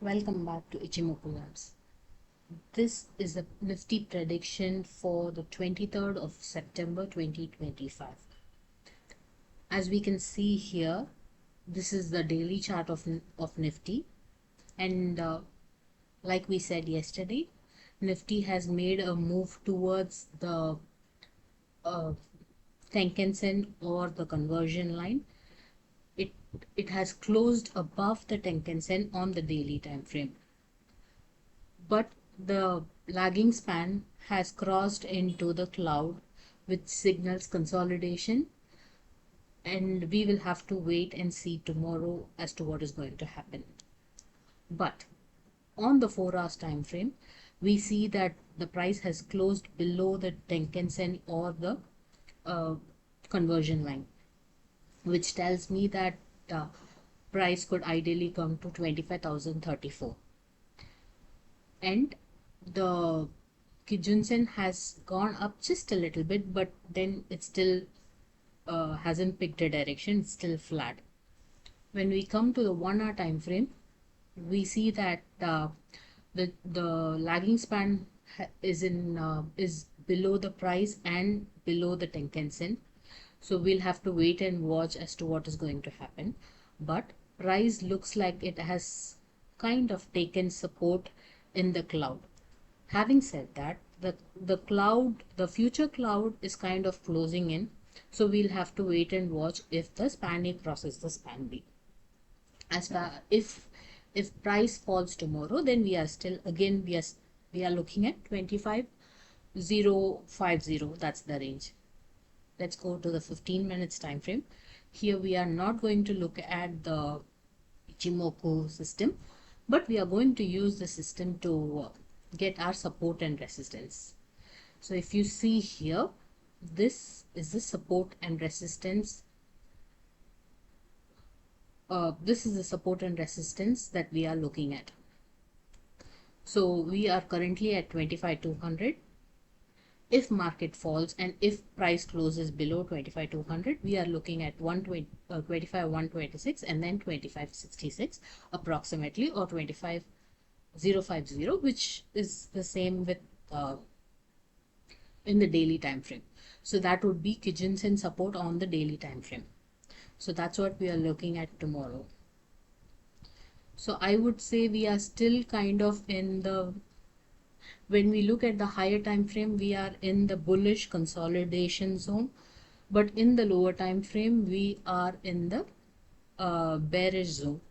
Welcome back to Ichimoku Labs. This is a Nifty prediction for the 23rd of September 2025. As we can see here, this is the daily chart of Nifty, and like we said yesterday, Nifty has made a move towards the uh, Tenkan-sen or the conversion line. It it has closed above the Tenkan-sen on the daily time frame, but the lagging span has crossed into the cloud, which signals consolidation, and we will have to wait and see tomorrow as to what is going to happen. But on the 4 hours time frame, we see that the price has closed below the Tenkan-sen or the uh, conversion line, which tells me that uh, price could ideally come to 25,034, and the Kijunsen has gone up just a little bit, but then it still hasn't picked a direction, it's still flat. When we come to the 1 hour time frame, we see that the lagging span is below the price and below the Tenkan-sen. So we'll have to wait and watch as to what is going to happen. But price looks like it has kind of taken support in the cloud. Having said that, the future cloud is kind of closing in, so we'll have to wait and watch if the span A crosses the span B. As far if price falls tomorrow, then we are still again we are looking at 25,050. That's the range. Let's go to the 15 minutes time frame. Here we are not going to look at the Ichimoku system, but we are going to use the system to get our support and resistance. So if you see here, this is the support and resistance. This is the support and resistance that we are looking at. So we are currently at 25,200. If market falls and if price closes below 25,200, we are looking at 25,126 and then 25,66 approximately, or 25,050, which is the same with in the daily time frame. So that would be Kijunsen support on the daily time frame. So that's what we are looking at tomorrow. So I would say we are still kind of in the, when we look at the higher time frame, we are in the bullish consolidation zone, but in the lower time frame we are in the bearish zone.